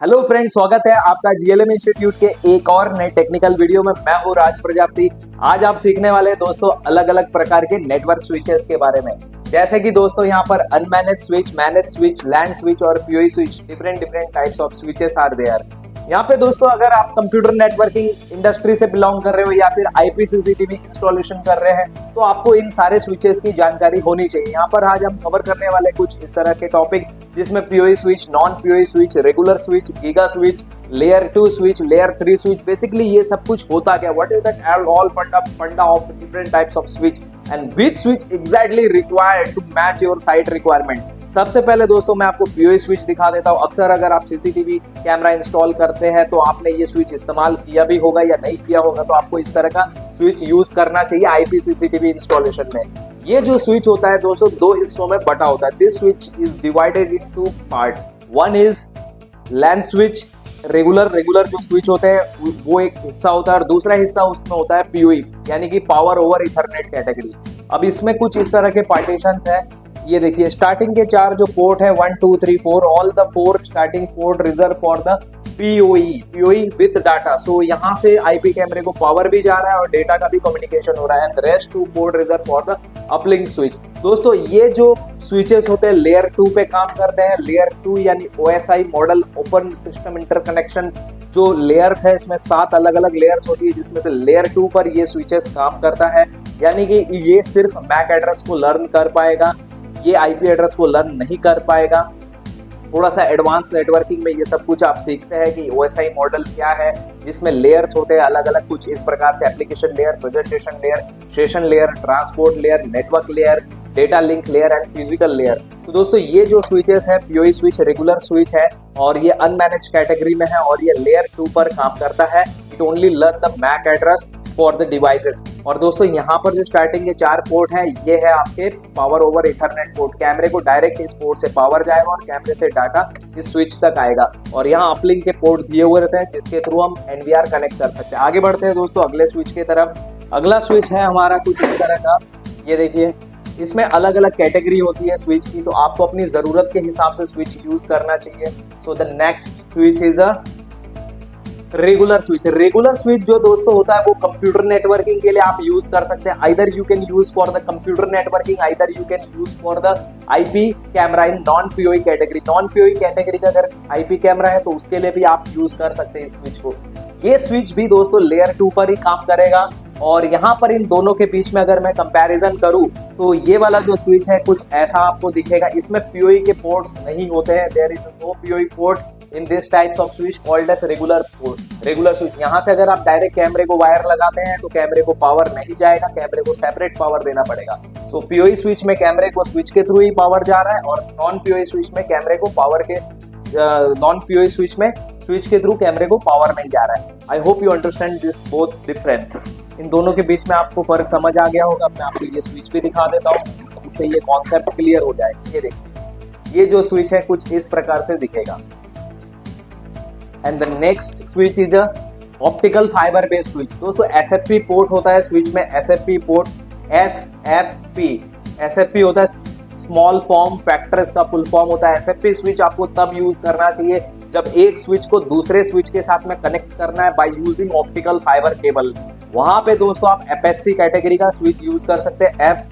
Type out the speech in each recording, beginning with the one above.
Hello friends, स्वागत है आपका जीएलएम इंस्टीट्यूट के एक और नए टेक्निकल वीडियो में। मैं हूं राज प्रजापति। आज आप सीखने वाले हैं दोस्तों अलग अलग प्रकार के नेटवर्क स्विचेस के बारे में। जैसे कि दोस्तों यहाँ पर unmanaged switch, managed switch, LAN switch और POE switch, different types of switches are there. यहाँ पे दोस्तों अगर आप कंप्यूटर नेटवर्किंग इंडस्ट्री से बिलोंग कर रहे हो या फिर आईपी सीसीटीवी इंस्टॉलेशन कर रहे हैं तो आपको इन सारे स्विचेस की जानकारी होनी चाहिए। यहाँ पर आज हम कवर करने वाले कुछ इस तरह के टॉपिक जिसमें PoE switch, non PoE switch, regular switch, giga switch, layer 2 switch, layer 3 switch. Basically ये सब कुछ होता क्या, what is that all funda of different types of switch and which switch exactly required to match your site requirement. सबसे पहले दोस्तों मैं आपको पीओई स्विच दिखा देता हूँ। अक्सर अगर आप सीसीटीवी कैमरा इंस्टॉल करते हैं तो आपने ये स्विच इस्तेमाल किया भी होगा या नहीं किया होगा, तो आपको इस तरह का स्विच यूज करना चाहिए आईपी सीसीटीवी इंस्टॉलेशन में। ये जो स्विच होता है दोस्तों दो हिस्सों में बटा होता है। This switch is divided into part. One is land switch, regular जो स्विच होते हैं वो एक हिस्सा होता है और दूसरा हिस्सा उसमें होता है पीओई यानी कि पावर ओवर इथरनेट कैटेगरी। अब इसमें कुछ इस तरह के पार्टीशंस है। ये देखिए स्टार्टिंग के 4 जो पोर्ट है 1 2 3 4, all the 4 starting port reserve for the POE with data. So यहाँ से आईपी कैमरे को पावर भी जा रहा है और डेटा का भी कम्युनिकेशन हो रहा है। And rest 2 port reserve for the uplink switch. दोस्तों ये जो स्विचेस होते हैं लेयर 2 पे काम करते हैं। लेयर 2 यानी OSI model open system interconnection जो लेयर्स है, इसमें 7 अलग अलग लेयर्स होती है जिसमें से लेयर 2 पर ये स्विचेस काम करता है। यानी कि ये सिर्फ मैक एड्रेस को लर्न कर पाएगा, ये आईपी एड्रेस को लर्न नहीं कर पाएगा। थोड़ा सा एडवांस नेटवर्किंग में ये सब कुछ आप सीखते हैं कि ओएसआई मॉडल क्या है, जिसमें लेयर्स होते हैं अलग अलग कुछ इस प्रकार से, application layer, presentation layer, session layer, transport layer, network layer, data link layer and physical layer. तो दोस्तों ये जो स्विचेस है पीओई स्विच रेगुलर स्विच है और ये अनमैनेज कैटेगरी में है और ये लेयर 2 पर काम करता है। It only learn the MAC address for the devices. और दोस्तों यहाँ पर जो स्टार्टिंग के 4 पोर्ट है ये है आपके पावर ओवर इथरनेट पोर्ट। कैमरे को डायरेक्ट इस पोर्ट से पावर जाएगा और कैमरे से डाटा इस स्विच तक आएगा। और यहाँ अपलिंक के पोर्ट दिए हुए रहते हैं जिसके थ्रू हम एनवीआर कनेक्ट कर सकते हैं। आगे बढ़ते हैं दोस्तों अगले स्विच की तरफ। अगला स्विच है हमारा कुछ इस तरह का। ये देखिए इसमें अलग अलग कैटेगरी होती है स्विच की, तो आपको अपनी जरूरत के हिसाब से स्विच यूज करना चाहिए। So the next switch is a regular switch. Regular switch जो दोस्तों होता है वो कंप्यूटर नेटवर्किंग के लिए आप यूज कर सकते हैं। Either you can use for the computer networking, either you can use for the IP camera in non PoE category. Non PoE category का अगर आईपी कैमरा है तो उसके लिए भी आप यूज कर सकते हैं इस स्विच को। ये स्विच भी दोस्तों लेयर 2 पर ही काम करेगा। और यहाँ पर इन दोनों के बीच में अगर मैं कंपैरिजन करूँ तो ये वाला जो स्विच है कुछ ऐसा आपको दिखेगा। इसमें पीओई के पोर्ट्स नहीं होते हैं। There is no PoE port in this types of switch called as regular port. Regular switch यहाँ से अगर आप डायरेक्ट कैमरे को वायर लगाते हैं तो कैमरे को पावर नहीं जाएगा, कैमरे को सेपरेट पावर देना पड़ेगा। सो पीओई स्विच में कैमरे को स्विच के थ्रू ही पावर जा रहा है और नॉन पीओई स्विच में कैमरे को पावर के नॉन पीओई स्विच में स्विच के थ्रू कैमरे को पावर नहीं जा रहा है। I hope you understand this both difference. इन दोनों के बीच में आपको फर्क समझ आ गया होगा। मैं आपको ये स्विच भी दिखा देता हूँ, इससे ये कॉन्सेप्ट क्लियर हो जाएगा। ये देखिए ये जो स्विच है कुछ इस प्रकार से दिखेगा। And the next switch is a optical fibre based switch. दोस्तों एसएफपी पोर्ट होता है स्विच में। एसएफपी पोर्ट, एसएफपी होता है स्मॉल फॉर्म फैक्टर, इसका फुल फॉर्म होता है। एसएफपी स्विच आपको तब यूज करना चाहिए जब एक स्विच को दूसरे स्विच के साथ में कनेक्ट करना है by using optical fibre cable. वहां पे दोस्तों आप एफएससी कैटेगरी का स्विच यूज कर सकते हैं।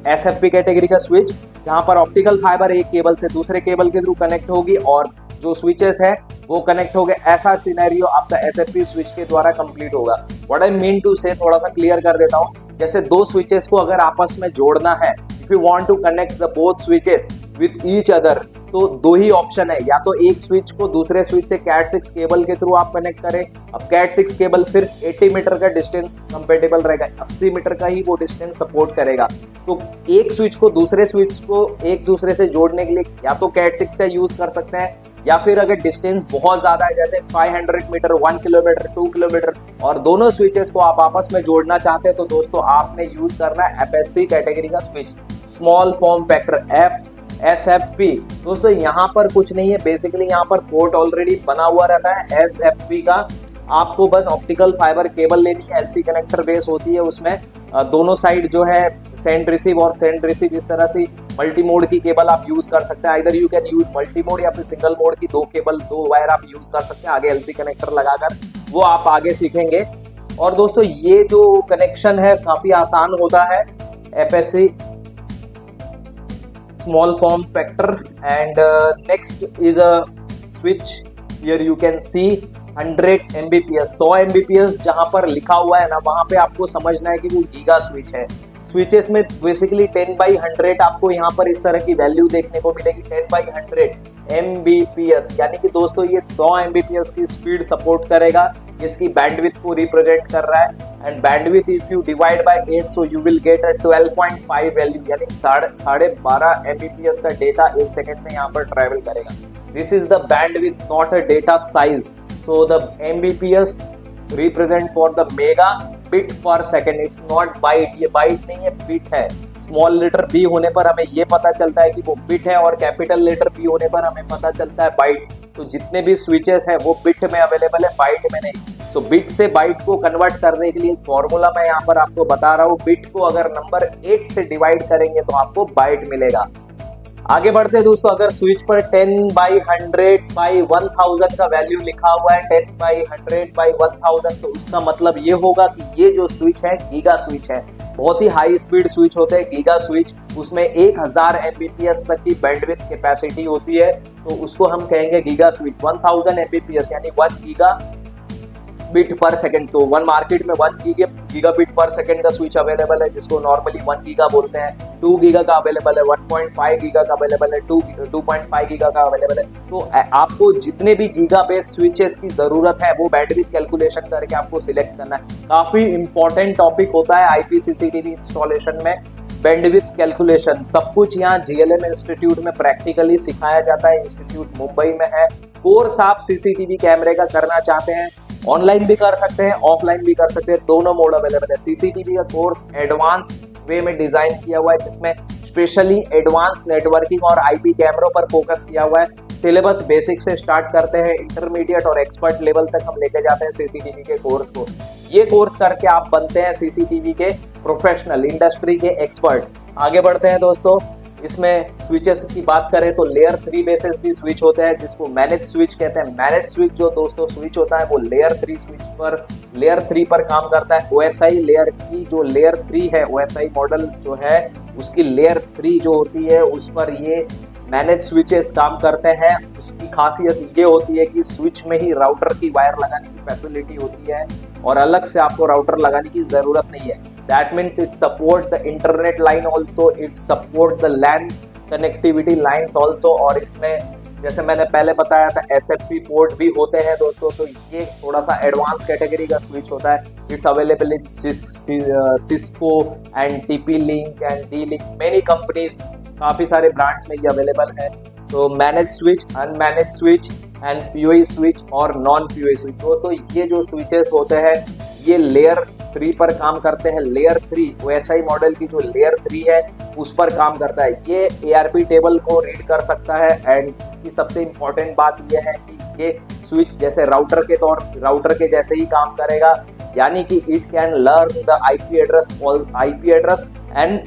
एसएफपी कैटेगरी का स्विच जहां पर ऑप्टिकल फाइबर एक केबल से दूसरे केबल के थ्रू कनेक्ट होगी और जो स्विचेस है वो कनेक्ट हो गए। ऐसा सिनेरियो आपका एसएफपी स्विच के द्वारा कंप्लीट होगा। व्हाट आई मीन टू से थोड़ा सा क्लियर कर देता हूँ। जैसे दो स्विचेस को अगर आपस में जोड़ना है, if you want to connect the both switches with each other, तो दो ही ऑप्शन है। या तो एक स्विच को दूसरे स्विच से कैट 6 केबल के थ्रू आप कनेक्ट करें। अब कैट 6 केबल सिर्फ 80 मीटर का डिस्टेंस कंपेटेबल रहेगा, 80 मीटर का ही वो डिस्टेंस सपोर्ट करेगा। तो एक स्विच को दूसरे स्विच को एक दूसरे से जोड़ने के लिए या तो कैट 6 का यूज कर सकते हैं, या फिर अगर डिस्टेंस बहुत ज्यादा है जैसे 500 मीटर, 1 किलोमीटर, 2 किलोमीटर और दोनों स्विचेस को आप आपस में जोड़ना चाहते हैं तो दोस्तों आपने यूज करना है एफएससी कैटेगरी का switch, small form factor SFP. दोस्तों यहाँ पर कुछ नहीं है, बेसिकली यहाँ पर पोर्ट ऑलरेडी बना हुआ रहता है एसएफपी का। आपको बस ऑप्टिकल फाइबर केबल लेनी है, एलसी कनेक्टर बेस होती है उसमें, दोनों साइड जो है सेंड रिसीव और सेंड रिसीव, इस तरह से मल्टी मोड की केबल आप यूज कर सकते हैं। इधर you can use multi mode या फिर सिंगल मोड की 2 केबल 2 वायर आप यूज कर सकते हैं आगे एलसी कनेक्टर लगाकर, वो आप आगे सीखेंगे। और दोस्तों ये जो कनेक्शन है काफी आसान होता है, FSC small form factor, and next is a switch. Here you can see 100 Mbps 100 Mbps जहां पर लिखा हुआ है ना, वहां पे आपको समझना है कि वो गीगा स्विच है। स्विचेस में बेसिकली 10/100 आपको यहाँ पर इस तरह की वैल्यू देखने को मिलेगी, 10/100 Mbps, यानी कि दोस्तों ये 100 Mbps की स्पीड सपोर्ट करेगा, इसकी बैंडविड्थ को रिप्रेजेंट कर रहा है। And bandwidth if you divide by 8 so you will get a 12.5 value, यानी 12.5 Mbps का डेटा 1 सेकंड में यहाँ पर ट्रेवल करेगा। This is the bandwidth, not a data size. So the Mbps represent for the mega bit पर second, it's not bite, ये bite नहीं है, बिट है। स्मॉल लेटर बी होने पर हमें ये पता चलता है कि वो बिट है, और कैपिटल लेटर बी होने पर हमें पता चलता है बाइट। तो जितने भी स्विचेस हैं वो बिट में अवेलेबल है, बाइट में नहीं। तो बिट से बाइट को कन्वर्ट करने के लिए फॉर्मूला मैं यहाँ पर आपको बता रहा हूँ। बिट को अगर नंबर 8 से डिवाइड करेंगे तो आपको बाइट मिलेगा। आगे बढ़ते हैं दोस्तों, अगर स्विच पर 10/100/1000 का वैल्यू लिखा हुआ है, 10/100/1000, तो उसका मतलब ये होगा कि ये जो स्विच है गीगा स्विच है। बहुत ही हाई स्पीड स्विच होते हैं गीगा स्विच, उसमें 1000 Mbps तक की बैंडविड्थ कैपेसिटी होती है, तो उसको हम कहेंगे गीगा स्विच। 1000 Mbps यानी 1 गीगा बिट पर सेकंड। तो वन मार्केट में 1 गीगाबिट पर सेकंड का स्विच अवेलेबल है, जिसको नॉर्मली 1 गीगा बोलते हैं। 2 गीगा का अवेलेबल है, 1.5 गीगा का अवेलेबल है, 2.5 गीगा का अवेलेबल है। तो आपको जितने भी गीगा बेस स्विचेस की जरूरत है वो बैंडविड्थ कैलकुलेशन करके आपको सिलेक्ट करना है। काफी इंपॉर्टेंट टॉपिक होता है IP CCTV इंस्टॉलेशन में, बैंडविड्थ कैलकुलेशन। सब कुछ यहाँ GLM इंस्टीट्यूट में प्रैक्टिकली सिखाया जाता है। इंस्टीट्यूट मुंबई में है। कोर्स आप CCTV कैमरे का करना चाहते हैं, ऑनलाइन भी कर सकते हैं, ऑफलाइन भी कर सकते हैं, दोनों मोड अवेलेबल है। CCTV का कोर्स एडवांस वे में डिजाइन किया हुआ है, जिसमें स्पेशली एडवांस नेटवर्किंग और IP कैमरों पर फोकस किया हुआ है। सिलेबस बेसिक से स्टार्ट करते हैं, इंटरमीडिएट और एक्सपर्ट लेवल तक हम लेके जाते हैं CCTV के कोर्स को। ये कोर्स करके आप बनते हैं CCTV के प्रोफेशनल, इंडस्ट्री के एक्सपर्ट। आगे बढ़ते हैं दोस्तों, इसमें स्विचेस की बात करें तो लेयर 3 बेसिस भी स्विच होते हैं, जिसको मैनेज स्विच कहते हैं। मैनेज स्विच जो दोस्तों स्विच होता है वो लेयर 3 स्विच पर, लेयर 3 पर काम करता है। OSI लेयर की जो लेयर 3 है, OSI मॉडल जो है उसकी लेयर 3 जो होती है उस पर ये मैनेज स्विचेस काम करते हैं। उसकी खासियत ये होती है कि स्विच में ही राउटर की वायर लगाने की फैसिलिटी होती है और अलग से आपको राउटर लगाने की जरूरत नहीं है। That means it support the internet line also, it support the LAN connectivity lines also. और इसमें जैसे मैंने पहले बताया था SFP पोर्ट भी होते हैं दोस्तों, तो ये थोड़ा सा एडवांस कैटेगरी का स्विच होता है। It's available in Cisco and TP-Link and D-Link, many companies, काफी सारे ब्रांड्स में ये अवेलेबल है। तो manage switch, unmanaged switch and PoE switch और नॉन PoE स्विच। दोस्तों ये जो स्विचेस होते हैं ये लेयर 3 पर काम करते हैं। लेयर 3 OSI मॉडल की जो लेयर 3 है उस पर काम करता है। ये ARP टेबल को रीड कर सकता है। एंड इसकी सबसे इम्पोर्टेंट बात यह है कि ये स्विच जैसे राउटर के जैसे ही काम करेगा, यानी कि it can learn the IP address and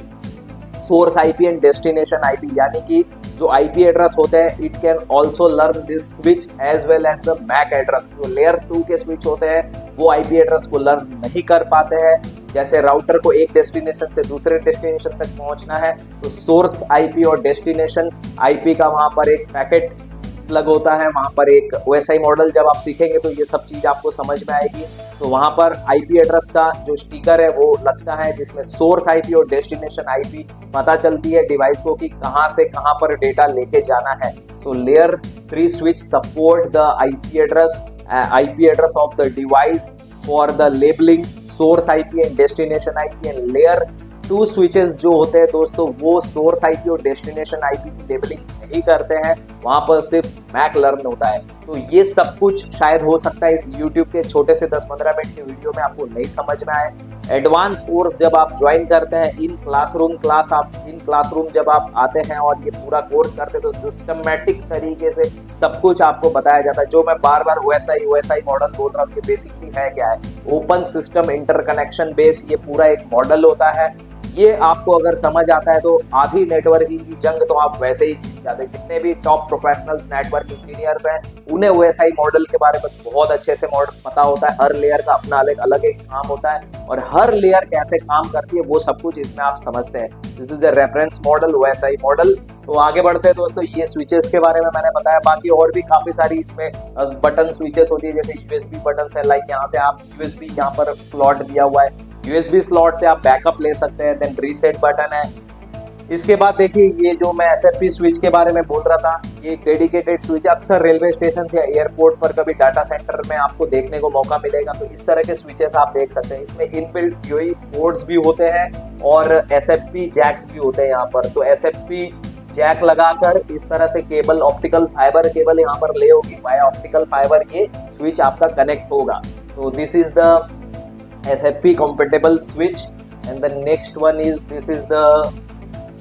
source IP and destination IP, यानी कि जो IP एड्रेस होते हैं it can also learn this switch as well as the MAC address. जो लेयर 2 के स्विच होते हैं वो IP एड्रेस को लर्न नहीं कर पाते हैं। जैसे राउटर को एक डेस्टिनेशन से दूसरे डेस्टिनेशन तक पहुंचना है तो सोर्स IP और डेस्टिनेशन IP का वहां पर एक पैकेट प्लग होता है, वहां पर एक OSI मॉडल जब आप सीखेंगे तो ये सब चीज आपको समझ में आएगी। तो वहां पर IP एड्रेस का जो स्टिकर है वो लगता है, जिसमें सोर्स IP और डेस्टिनेशन IP पता चलती है डिवाइस को कि कहां से कहां पर डेटा लेके जाना है। So layer 3 switch support the IP address of the device for the labelling source IP and destination IP। And layer 2 switches जो होते हैं दोस्तों वो सोर्स IP और डेस्टिनेशन IP की लेबलिंग नहीं करते हैं, वहां पर सिर्फ MAC लर्न होता है। तो ये सब कुछ शायद हो सकता है इस YouTube के छोटे से 10-15 मिनट के वीडियो में आपको नहीं समझ में आए। एडवांस कोर्स जब आप ज्वाइन करते हैं इन क्लासरूम जब आप आते हैं और ये पूरा कोर्स करते हैं तो सिस्टमेटिक तरीके से सब कुछ आपको बताया जाता है। जो मैं बार बार OSI मॉडल बोल रहा हूँ, ये बेसिकली है क्या है, ओपन सिस्टम इंटरकनेक्शन बेस ये पूरा एक मॉडल होता है। ये आपको अगर समझ आता है तो आधी नेटवर्किंग की जंग तो आप वैसे ही जीत जाते हैं। जितने भी टॉप प्रोफेशनल्स नेटवर्क इंजीनियर्स हैं उन्हें OSI मॉडल के बारे में बहुत अच्छे से मॉडल पता होता है। हर लेयर का अपना अलग एक काम होता है और हर लेयर कैसे काम करती है वो सब कुछ इसमें आप समझते हैं। This is a reference model, OSI model. तो आगे बढ़ते हैं दोस्तों, ये स्विचेस के बारे में मैंने बताया। बाकी और भी काफी सारी इसमें बटन स्विचेस होती है, जैसे USB बटन है। लाइक यहाँ से आप USB यहाँ पर स्लॉट दिया हुआ है, USB स्लॉट से आप बैकअप ले सकते हैं। देन रीसेट बटन है। इसके बाद देखिए ये जो मैं SFP स्विच के बारे में बोल रहा था, ये डेडिकेटेड स्विच अक्सर रेलवे स्टेशन या एयरपोर्ट पर कभी डाटा सेंटर में आपको देखने को मौका मिलेगा। तो इस तरह के स्विचेस आप देख सकते हैं। इसमें इनबिल्ट PoE पोर्ट्स भी होते हैं और SFP जैक्स भी होते हैं यहाँ पर। तो SFP जैक लगाकर इस तरह से केबल, ऑप्टिकल फाइबर केबल यहाँ पर ले होगी, वाया ऑप्टिकल फाइबर ये स्विच आपका कनेक्ट होगा। तो this is the SFP compatible switch and the next one is this is the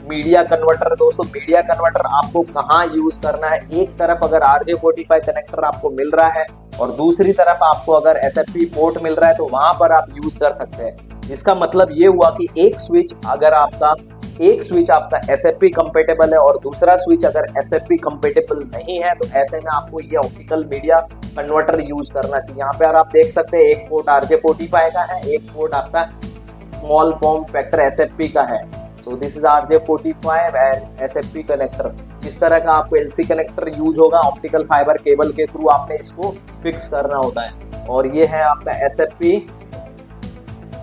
media converter. दोस्तों मीडिया कन्वर्टर आपको कहाँ यूज करना है, एक तरफ अगर RJ45 कनेक्टर आपको मिल रहा है और दूसरी तरफ आपको अगर SFP पोर्ट मिल रहा है तो वहां पर आप यूज कर सकते हैं। इसका मतलब ये हुआ कि एक स्विच आपका SFP कंपेटेबल है और दूसरा स्विच अगर SFP कंपेटेबल नहीं है तो ऐसे में आपको ये ऑप्टिकल मीडिया कन्वर्टर यूज करना चाहिए। यहाँ पे आप देख सकते हैं एक पोर्ट RJ45 का है, एक पोर्ट आपका स्मॉल फॉर्म फैक्टर SFP का है। तो this is RJ45 and SFP connector. इस तरह का आपको LC कनेक्टर यूज होगा, ऑप्टिकल फाइबर केबल के थ्रू आपने इसको फिक्स करना होता है। और ये है आपका SFP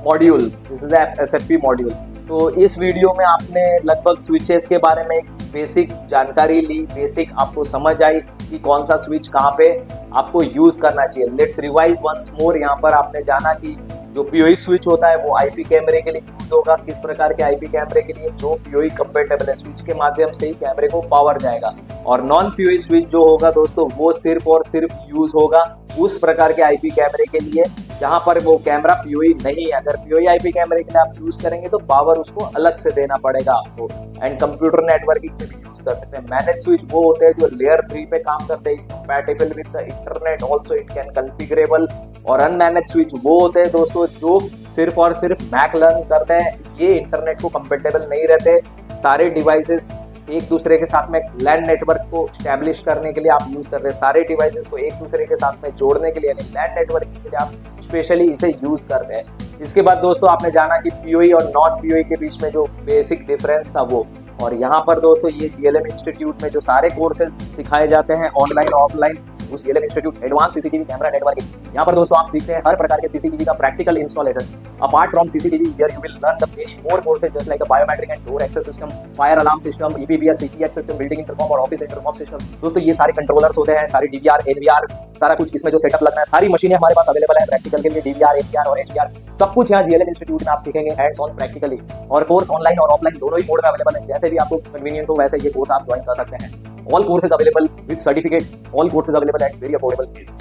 module, this is SFP module. तो इस वीडियो में आपने लगभग स्विचेस के बारे में बेसिक जानकारी ली, बेसिक आपको समझ आई कि कौन सा स्विच कहाँ पे आपको यूज करना चाहिए। Let's revise once more. यहाँ पर आपने जाना कि जो PoE स्विच होता है वो IP कैमरे के लिए यूज होगा। किस प्रकार के IP कैमरे के लिए, जो PoE कंपेटेबल है, स्विच के माध्यम से ही कैमरे को पावर जाएगा। और नॉन PoE स्विच जो होगा दोस्तों वो सिर्फ और सिर्फ यूज होगा उस प्रकार के IP कैमरे के लिए जहां पर वो कैमरा PoE नहीं है। अगर PoE IP कैमरे के लिए आप यूज करेंगे तो पावर उसको अलग से देना पड़ेगा आपको। एंड कंप्यूटर नेटवर्किंग में भी यूज कर सकते हैं। मैनेज स्विच वो होते हैं जो लेयर 3 पे काम करते हैं, compatible with the internet, also it can configurable. और अनमैनेज स्विच वो होते हैं दोस्तों जो सिर्फ और सिर्फ मैक लर्न करते हैं, ये इंटरनेट को कंपेटेबल नहीं रहते। सारे डिवाइसेस एक दूसरे के साथ में लैन नेटवर्क को स्टैब्लिश करने के लिए आप यूज कर रहे हैं, सारे डिवाइसेस को एक दूसरे के साथ में जोड़ने के लिए, यानी लैन नेटवर्किंग के लिए आप स्पेशली इसे यूज करते हैं। इसके बाद दोस्तों आपने जाना कि PoE और नॉन PoE के बीच में जो बेसिक डिफरेंस था वो। और यहाँ पर दोस्तों ये GLM इंस्टीट्यूट में जो सारे कोर्सेज सिखाए जाते हैं ऑनलाइन ऑफलाइन, उस GLM institute advance CCTV camera networking, यहाँ पर दोस्तों आप सीखते हैं हर प्रकार के CCTV का practical installation. Apart from CCTV here you will learn the many more courses just like biometric and door access system, fire alarm system, EPBR CTX system, building intercom और ऑफिस इंटरकॉम सिस्टम। दोस्तों ये सारे controllers होते हैं, सारी DVR NVR सारा कुछ इसमें जो सेटअप लगना है, सारी मशीनें हमारे पास अवेलेबल है प्रैक्टिकल के लिए। DVR NVR और HVR सब कुछ यहाँ GLM इंस्टीट्यूट में आप सीखेंगे हैंड्स ऑन प्रैक्टिकली। और कोर्स ऑनलाइन और ऑफलाइन दोनों ही मोड में अवेलेबल है, जैसे भी आपको कन्वीनियंट हो वैसे ये कोर्स आप ज्वाइन कर सकते हैं। All courses available with certificate, all courses available at very affordable fees.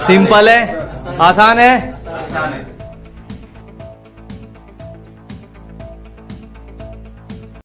Simple है, आसान है।